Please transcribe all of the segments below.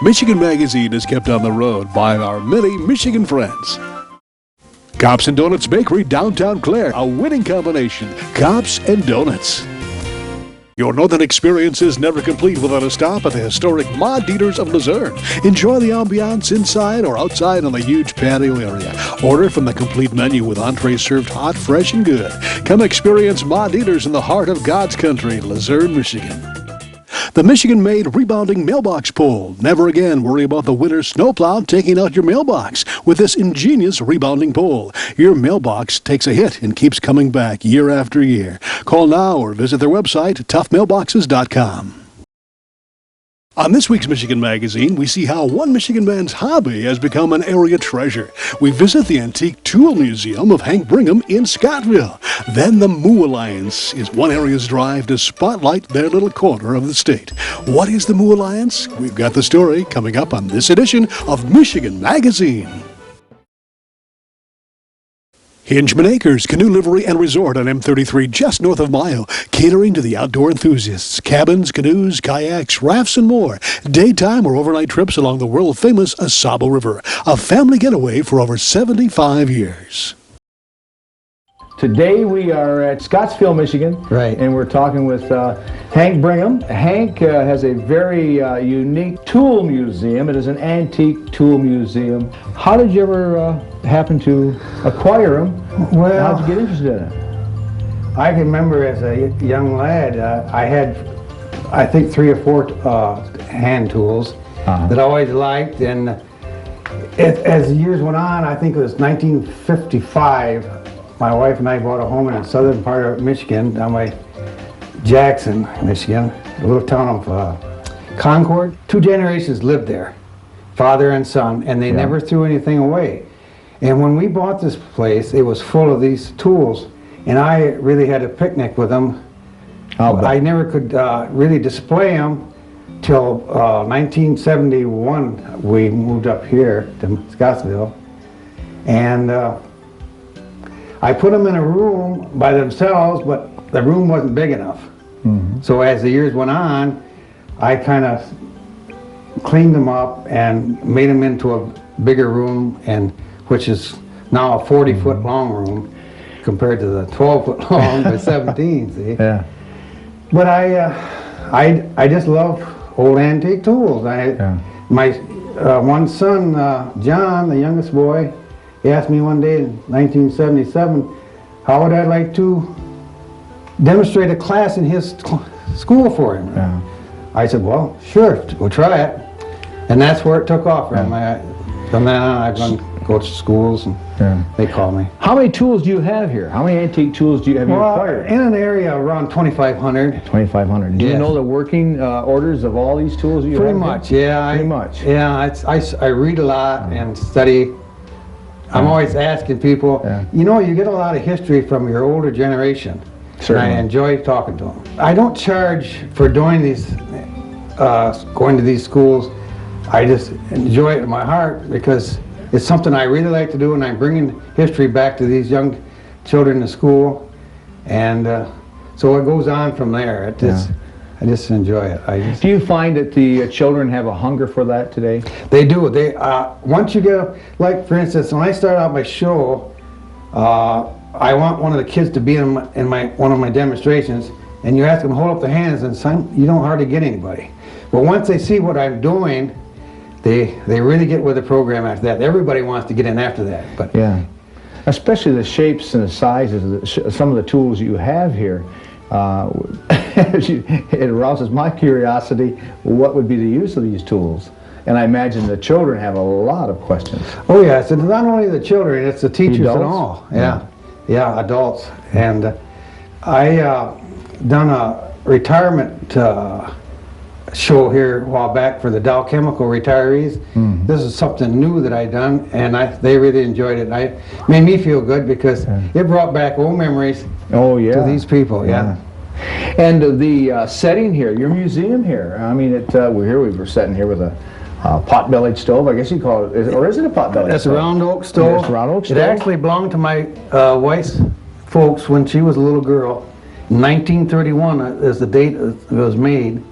Michigan Magazine is kept on the road by our many Michigan friends. Cops and Donuts Bakery, downtown Clare, a winning combination. Cops and Donuts. Your northern experience is never complete without a stop at the historic Ma Dieters of Luzerne. Enjoy the ambiance inside or outside on the huge patio area. Order from the complete menu with entrees served hot, fresh, and good. Come experience Ma Dieters in the heart of God's country, Luzerne, Michigan. The Michigan-made rebounding mailbox pole. Never again worry about the winter snowplow taking out your mailbox with this ingenious rebounding pole. Your mailbox takes a hit and keeps coming back year after year. Call now or visit their website, toughmailboxes.com. On this week's Michigan Magazine, we see how one Michigan man's hobby has become an area treasure. We visit the Antique Tool Museum of Hank Bringham in Scottville. Then the M.O.O Alliance is one area's drive to spotlight their little corner of the state. What is the M.O.O Alliance? We've got the story coming up on this edition of Michigan Magazine. Hingeman Acres Canoe Livery and Resort on M33 just north of Mayo, catering to the outdoor enthusiasts. Cabins, canoes, kayaks, rafts, and more. Daytime or overnight trips along the world-famous Asabo River. A family getaway for over 75 years. Today we are at Scottsville, Michigan, right, and we're talking with Hank Bringham. Hank has a very unique tool museum. It is an antique tool museum. How did you ever happen to acquire them? Well, how did you get interested in it? I can remember as a young lad, I had, I think, 3 or 4 hand tools that I always liked, and as the years went on, I think it was 1955, my wife and I bought a home in the southern part of Michigan, down by Jackson, Michigan, a little town of Concord. 2 generations lived there, father and son, and they never threw anything away. And when we bought this place, it was full of these tools, and I really had a picnic with them. I never could really display them till 1971. We moved up here to Scottsville, and I put them in a room by themselves, but the room wasn't big enough. So as the years went on, I kind of cleaned them up and made them into a bigger room, and which is now a 40-foot long room compared to the 12-foot long by 17. See? Yeah. But I just love old antique tools. My one son, John, the youngest boy, he asked me one day in 1977, how would I like to demonstrate a class in his school for him? Yeah. I said, well, sure, we'll try it. And that's where it took off from. From then on, I've go to schools, and they call me. How many tools do you have here? How many antique tools do you have acquired? In an area around 2,500. 2,500. Do you know the working orders of all these tools you have? Pretty much, yeah. Pretty much. Yeah, I read a lot and study. I'm always asking people, you know, you get a lot of history from your older generation. Certainly. And I enjoy talking to them. I don't charge for doing these, going to these schools. I just enjoy it in my heart because it's something I really like to do, and I'm bringing history back to these young children in school, and so it goes on from there. I just enjoy it. Do you find that the children have a hunger for that today? They do. They once you get, like for instance, when I start out my show, I want one of the kids to be in one of my demonstrations, and you ask them to hold up their hands, and some, you don't hardly get anybody. But once they see what I'm doing, they really get with the program after that. Everybody wants to get in after that. But yeah, especially the shapes and the sizes of some of the tools you have here. It arouses my curiosity. What would be the use of these tools? And I imagine the children have a lot of questions. Oh yeah, it's not only the children, it's the teachers and all. Yeah, adults. And I done a retirement show here a while back for the Dow Chemical retirees. This is something new that I done, and they really enjoyed it. It made me feel good because it brought back old memories to these people. Yeah. And the setting here, your museum here, I mean, we're sitting here with a pot-bellied stove, I guess you call it, or is it a pot-bellied stove? That's a round oak stove. It's a round oak stove. It actually belonged to my wife's folks when she was a little girl. 1931 is the date it was made.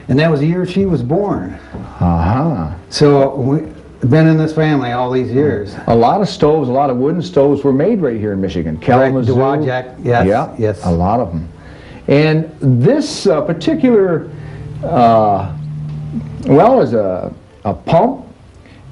and that was the year she was born. Uh-huh. So we've been in this family all these years. A lot of stoves, a lot of wooden stoves were made right here in Michigan. Kalamazoo. Dowagiac, yes, Yeah, yes. a lot of them. And this particular, well, is a pump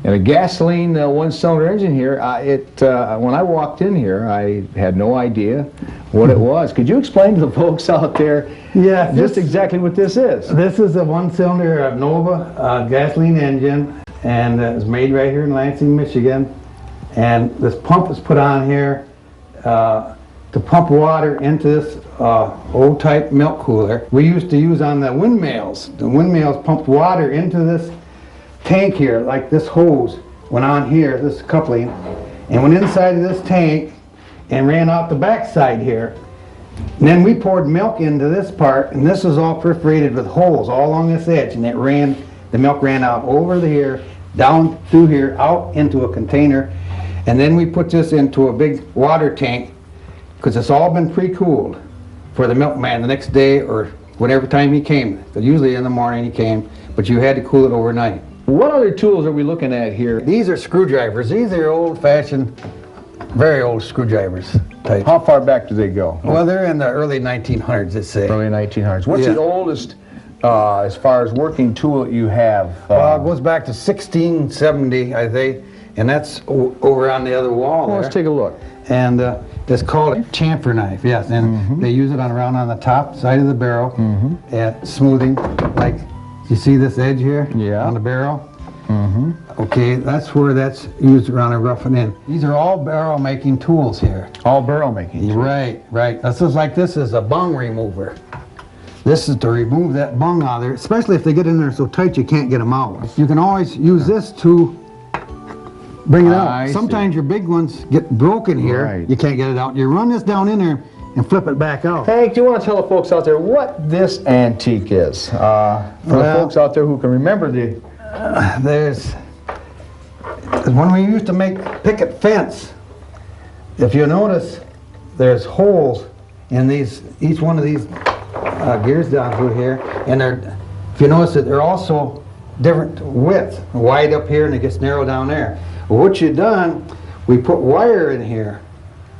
and a gasoline one-cylinder engine here. When I walked in here, I had no idea what it was. Could you explain to the folks out there just exactly what this is? This is a one-cylinder Nova gasoline engine, and it's made right here in Lansing, Michigan. And this pump is put on here to pump water into this old-type milk cooler. We used to use on the windmills. The windmills pumped water into this tank here, like this hose went on here, this coupling, and went inside of this tank and ran out the backside here. And then we poured milk into this part, and this was all perforated with holes all along this edge, and the milk ran out over here, down through here, out into a container, and then we put this into a big water tank, because it's all been pre-cooled for the milkman the next day or whatever time he came. Usually in the morning he came, but you had to cool it overnight. What other tools are we looking at here? These are screwdrivers. These are old-fashioned, very old screwdrivers type. How far back do they go? Well, they're in the early 1900s, let's say. Early 1900s. What's Yeah. the oldest, as far as working tool that you have? It goes back to 1670, I think, and that's over on the other wall Well, there. let's take a look. And it's called a chamfer knife, yes, and they use it around on the top side of the barrel, and smoothing, like, you see this edge here? Yeah. On the barrel? Okay, that's where that's used around and roughing in. These are all barrel making tools here. All barrel making. Right. This is a bung remover. This is to remove that bung out of there, especially if they get in there so tight you can't get them out. You can always use this to bring it out. I Sometimes your big ones get broken here. Right. You can't get it out. You run this down in there and flip it back out. Hank, do you want to tell the folks out there what this antique is? For the Well- folks out there who can remember the... There's when we used to make picket fence. If you notice, there's holes in each one of these gears down through here, and if you notice that they're also different width, wide up here and it gets narrow down there. Well, what you done, we put wire in here,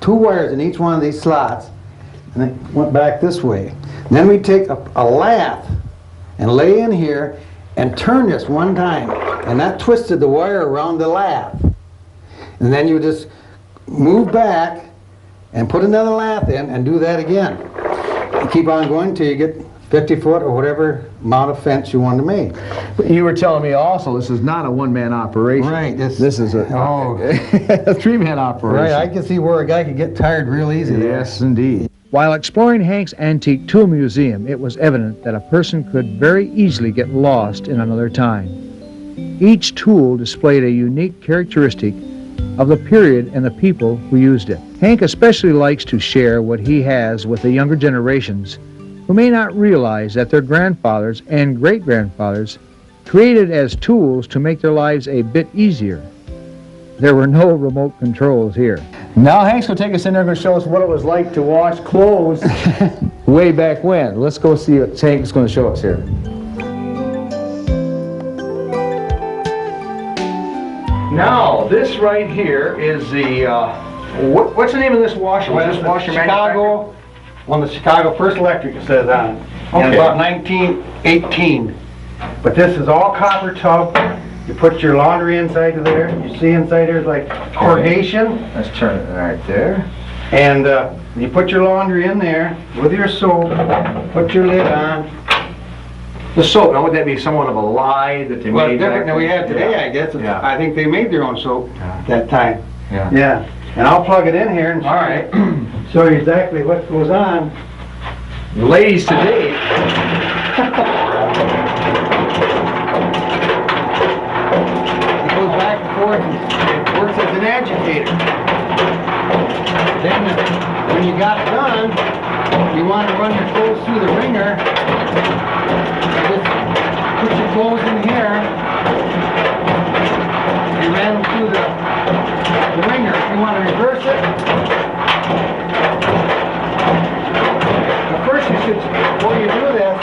2 wires in each one of these slots, and it went back this way. And then we take a lath and lay in here and turn this one time, and that twisted the wire around the lath. And then you just move back and put another lath in and do that again. And keep on going until you get 50 foot or whatever amount of fence you want to make. You were telling me also this is not a one-man operation. Right. This is a 3-man operation. Right, I can see where a guy could get tired real easy there. Yes, indeed. While exploring Hank's antique tool museum, it was evident that a person could very easily get lost in another time. Each tool displayed a unique characteristic of the period and the people who used it. Hank especially likes to share what he has with the younger generations who may not realize that their grandfathers and great-grandfathers created as tools to make their lives a bit easier. There were no remote controls here. Now Hank's going to take us in there and going to show us what it was like to wash clothes way back when. Let's go see what Hank's going to show us here. Now, this right here is the, what's the name of this washer? Was this washer Chicago, one of the Chicago First Electric, it says on it. Okay. In about 1918. But this is all copper tub. You put your laundry inside of there. You see inside there's like corrugation. Let's turn it right there. And you put your laundry in there with your soap. Put your lid on. The soap, now would that be somewhat of a lie that they Well, made different than we have today, Yeah. I guess. Yeah. I think they made their own soap that time. Yeah. Yeah. And I'll plug it in here and show you exactly what goes on. The ladies today, It goes back and forth and it works as an agitator. Then when you got done, you want to run your clothes through the wringer. You just put your clothes in here. You ran them through the wringer. If you want to reverse it, but first you should, before you do this,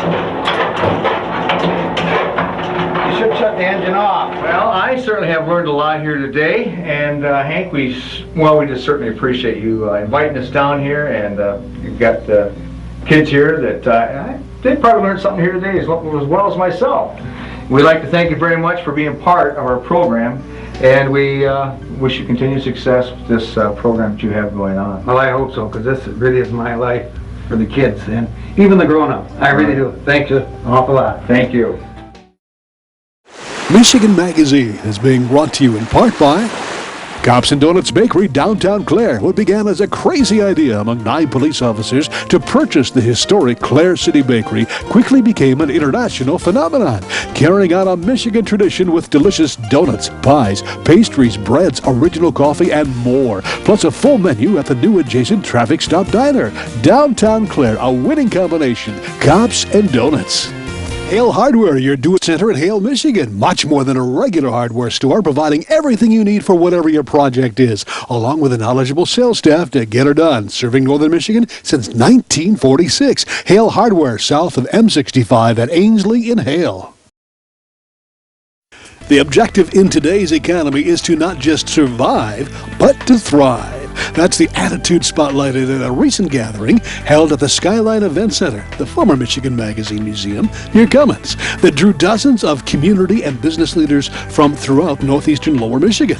the engine off. Well, I certainly have learned a lot here today, and Hank, we just certainly appreciate you inviting us down here, and you've got kids here that they probably learned something here today as well as myself. We'd like to thank you very much for being part of our program, and we wish you continued success with this program that you have going on. Well, I hope so, because this really is my life for the kids and even the grown-ups. I really do. Thank you an awful lot. Thank you. Michigan Magazine is being brought to you in part by Cops and Donuts Bakery, downtown Clare. What began as a crazy idea among 9 police officers to purchase the historic Clare City Bakery quickly became an international phenomenon, carrying on a Michigan tradition with delicious donuts, pies, pastries, breads, original coffee, and more. Plus a full menu at the new adjacent Traffic Stop Diner. Downtown Clare, a winning combination. Cops and Donuts. Hale Hardware, your do-it-center in Hale, Michigan. Much more than a regular hardware store, providing everything you need for whatever your project is, along with a knowledgeable sales staff to get her done. Serving Northern Michigan since 1946. Hale Hardware, south of M65 at Ainsley in Hale. The objective in today's economy is to not just survive, but to thrive. That's the attitude spotlighted at a recent gathering held at the Skyline Event Center, the former Michigan Magazine Museum near Cummins, that drew dozens of community and business leaders from throughout northeastern Lower Michigan.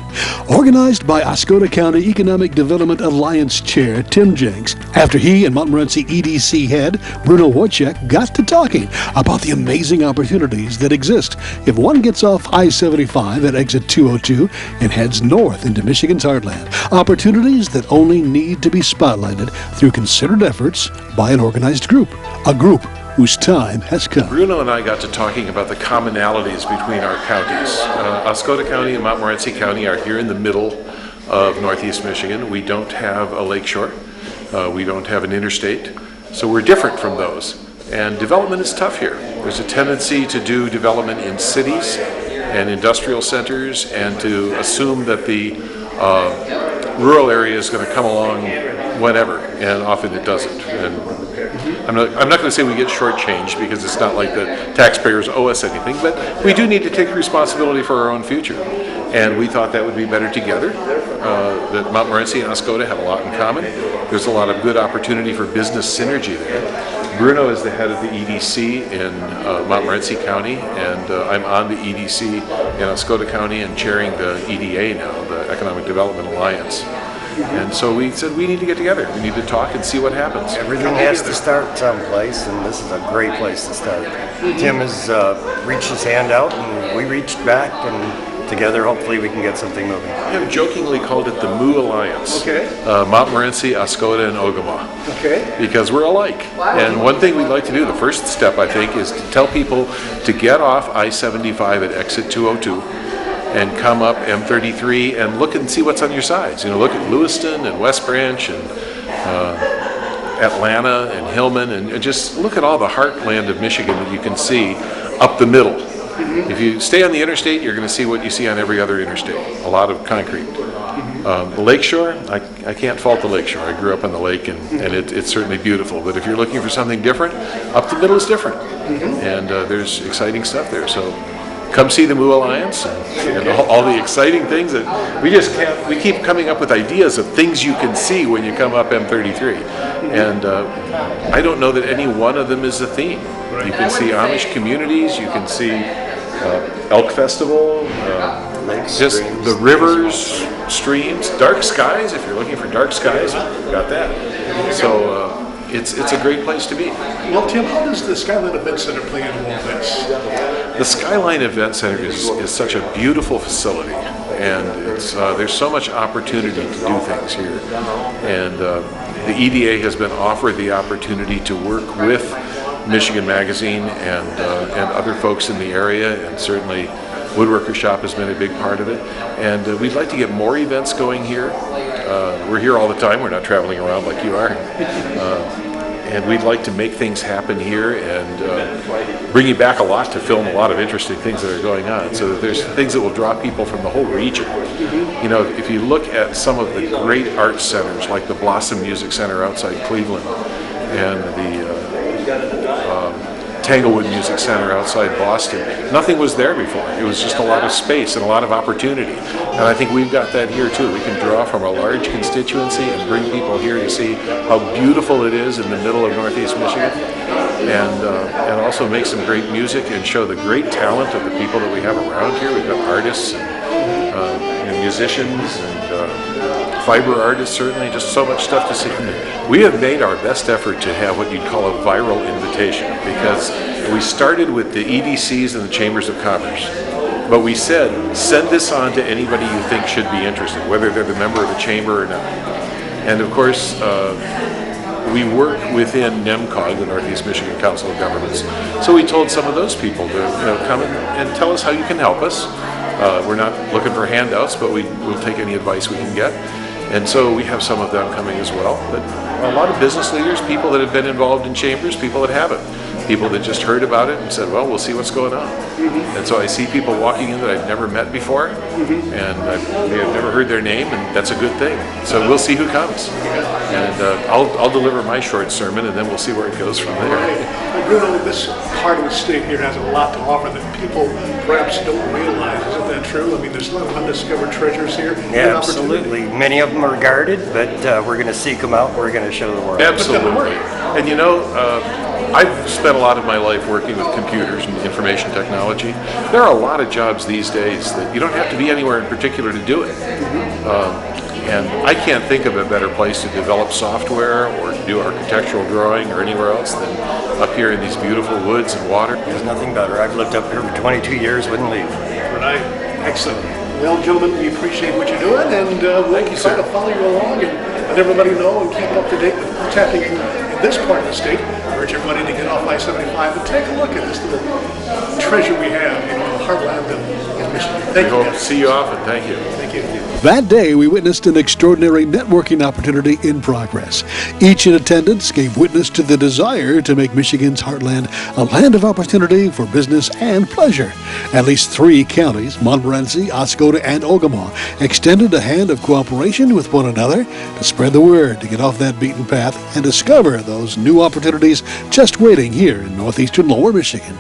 Organized by Oscoda County Economic Development Alliance Chair Tim Jenks, after he and Montmorency EDC head Bruno Wojciech got to talking about the amazing opportunities that exist if one gets off I-75 at exit 202 and heads north into Michigan's heartland. Opportunities that only need to be spotlighted through considered efforts by an organized group, a group whose time has come. Bruno and I got to talking about the commonalities between our counties. Oscoda County and Montmorency County are here in the middle of northeast Michigan. We don't have a lakeshore. We don't have an interstate. So we're different from those. And development is tough here. There's a tendency to do development in cities and industrial centers and to assume that the rural area is going to come along whenever, and often it doesn't. And I'm not going to say we get shortchanged, because it's not like the taxpayers owe us anything, but we do need to take responsibility for our own future. And we thought that would be better together, that Montmorency and Oscoda have a lot in common. There's a lot of good opportunity for business synergy there. Bruno is the head of the EDC in Montmorency County, and I'm on the EDC in Oscoda County and chairing the EDA now, the Economic Development Alliance. And so we said we need to get together. We need to talk and see what happens. Everything has to start someplace, and this is a great place to start. Tim has reached his hand out, and we reached back, and together hopefully we can get something moving. I've jokingly called it the M.O.O Alliance. Okay. Montmorency, Oscoda, and Ogama. Okay. Because we're alike. Wow. And one thing we'd like to do, the first step I think, is to tell people to get off I-75 at exit 202 and come up M33 and look and see what's on your sides. You know, look at Lewiston and West Branch and Atlanta and Hillman, and just look at all the heartland of Michigan that you can see up the middle. Mm-hmm. If you stay on the interstate, you're going to see what you see on every other interstate, a lot of concrete. The lakeshore, I can't fault the lakeshore. I grew up on the lake, and it's certainly beautiful. But if you're looking for something different, up the middle is different. Mm-hmm. And there's exciting stuff there. So come see the M.O.O Alliance and all the exciting things that we keep coming up with ideas of things you can see when you come up M33. And I don't know that any one of them is a theme. You can see Amish communities, you can see Elk Festival, just streams, the rivers, streams, dark skies. If you're looking for dark skies, got that. So it's a great place to be. Well, Tim, how does the Skyline Event Center play into all this? The Skyline Event Center is such a beautiful facility, and there's so much opportunity to do things here. And the EDA has been offered the opportunity to work with Michigan Magazine and other folks in the area, and certainly Woodworker Shop has been a big part of it. And we'd like to get more events going here. We're here all the time. We're not traveling around like you are. And we'd like to make things happen here and bring you back a lot to film a lot of interesting things that are going on, so that there's things that will draw people from the whole region. You know, if you look at some of the great art centers, like the Blossom Music Center outside Cleveland, and the Tanglewood Music Center outside Boston. Nothing was there before. It was just a lot of space and a lot of opportunity. And I think we've got that here too. We can draw from a large constituency and bring people here to see how beautiful it is in the middle of Northeast Michigan, and also make some great music and show the great talent of the people that we have around here. We've got artists and musicians and fiber artists, certainly, just so much stuff to see. We have made our best effort to have what you'd call a viral invitation, because we started with the EDCs and the Chambers of Commerce. But we said, send this on to anybody you think should be interested, whether they're the member of a chamber or not. And of course, we work within NEMCOG, the Northeast Michigan Council of Governments. So we told some of those people to come and tell us how you can help us. We're not looking for handouts, but we'll take any advice we can get. And so we have some of them coming as well. But a lot of business leaders, people that have been involved in chambers, people that haven't. People that just heard about it and said, well, we'll see what's going on. And so I see people walking in that I've never met before, and I've never heard their name, and that's a good thing. So we'll see who comes. And I'll deliver my short sermon, and then we'll see where it goes from there. Well, Bruno, this part of the state here has a lot to offer that people perhaps don't realize. Isn't that true? I mean, there's a lot of undiscovered treasures here. Yeah, absolutely. Many of them are guarded, but we're going to seek them out. We're going to show the world. Absolutely. And you know, I've spent a lot of my life working with computers and information technology. There are a lot of jobs these days that you don't have to be anywhere in particular to do it. And I can't think of a better place to develop software or to do architectural drawing or anywhere else than up here in these beautiful woods and water. There's nothing better. I've lived up here for 22 years, wouldn't leave. Right. Excellent. Well, gentlemen, we appreciate what you're doing, and we'll try to follow you along and let everybody know and keep up to date with what's happening in this part of the state. I urge everybody to get off I-75 and take a look at this little treasure we have in the heartland of Michigan. Thank you. We hope to see you often. Thank you. Thank you. That day, we witnessed an extraordinary networking opportunity in progress. Each in attendance gave witness to the desire to make Michigan's heartland a land of opportunity for business and pleasure. At least 3 counties, Montmorency, Oscoda, and Ogemaw, extended a hand of cooperation with one another to spread the word, to get off that beaten path and discover those new opportunities just waiting here in northeastern Lower Michigan.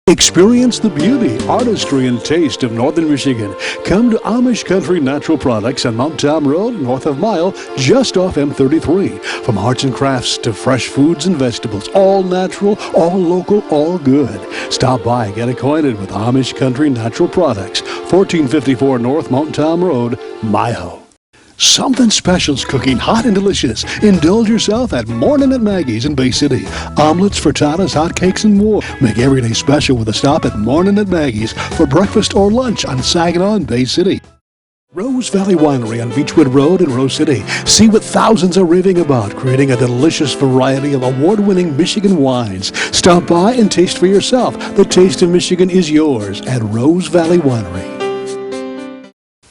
Experience the beauty, artistry, and taste of northern Michigan. Come to Amish Country Natural Products on Mount Tom Road, north of Mile, just off M33. From arts and crafts to fresh foods and vegetables, all natural, all local, all good. Stop by and get acquainted with Amish Country Natural Products, 1454 North Mount Tom Road, Mile. Something special's cooking, hot and delicious. Indulge yourself at Morning at Maggie's in Bay City. Omelets, frittatas, hotcakes, and more. Make every day special with a stop at Morning at Maggie's for breakfast or lunch on Saginaw in Bay City. Rose Valley Winery on Beechwood Road in Rose City. See what thousands are raving about, creating a delicious variety of award-winning Michigan wines. Stop by and taste for yourself. The taste of Michigan is yours at Rose Valley Winery.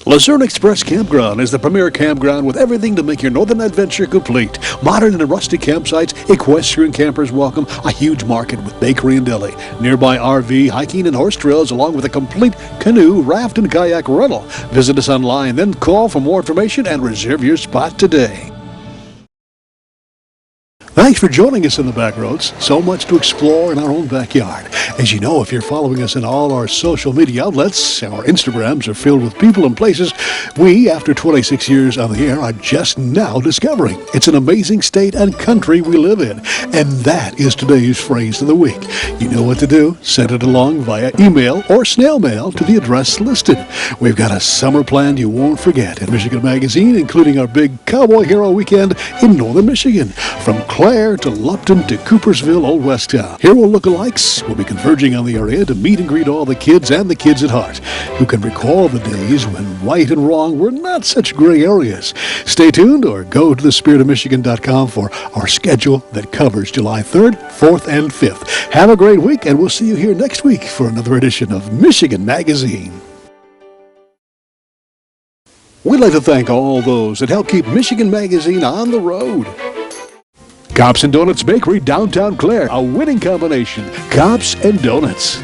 Luzerne Express Campground is the premier campground with everything to make your northern adventure complete. Modern and rustic campsites, equestrian campers welcome, a huge market with bakery and deli, nearby RV, hiking, and horse trails, along with a complete canoe, raft, and kayak rental. Visit us online, then call for more information and reserve your spot today. Thanks for joining us in the Backroads. So much to explore in our own backyard. As you know, if you're following us in all our social media outlets, our Instagrams are filled with people and places we, after 26 years on the air, are just now discovering. It's an amazing state and country we live in. And that is today's phrase of the week. You know what to do. Send it along via email or snail mail to the address listed. We've got a summer plan you won't forget in Michigan Magazine, including our big Cowboy Hero weekend in northern Michigan. From Clare to Lupton to Coopersville, Old West Town. Hero lookalikes will be converging on the area to meet and greet all the kids and the kids at heart, who can recall the days when right and wrong were not such gray areas. Stay tuned or go to thespiritofmichigan.com for our schedule that covers July 3rd, 4th, and 5th. Have a great week, and we'll see you here next week for another edition of Michigan Magazine. We'd like to thank all those that help keep Michigan Magazine on the road. Cops and Donuts Bakery, downtown Clare, a winning combination. Cops and Donuts.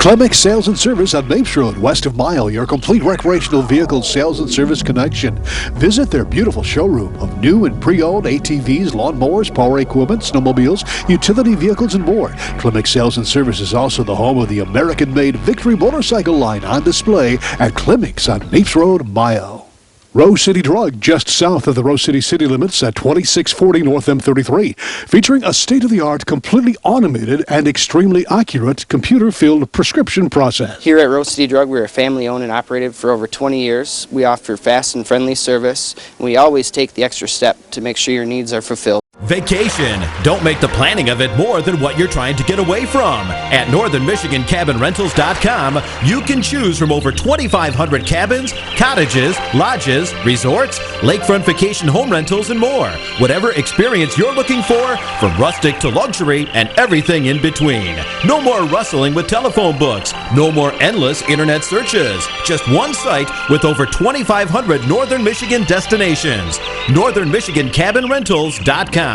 Clemick Sales and Service on Mapes Road, west of Mile, your complete recreational vehicle sales and service connection. Visit their beautiful showroom of new and pre-owned ATVs, lawnmowers, power equipment, snowmobiles, utility vehicles, and more. Clemick Sales and Service is also the home of the American-made Victory motorcycle line on display at Clemick's on Mapes Road, Mile. Rose City Drug, just south of the Rose City city limits at 2640 North M33, featuring a state-of-the-art, completely automated and extremely accurate computer-filled prescription process. Here at Rose City Drug, we're a family-owned and operated for over 20 years. We offer fast and friendly service, and we always take the extra step to make sure your needs are fulfilled. Vacation. Don't make the planning of it more than what you're trying to get away from. At northernmichigancabinrentals.com, you can choose from over 2,500 cabins, cottages, lodges, resorts, lakefront vacation home rentals, and more. Whatever experience you're looking for, from rustic to luxury and everything in between. No more rustling with telephone books. No more endless internet searches. Just one site with over 2,500 Northern Michigan destinations. northernmichigancabinrentals.com.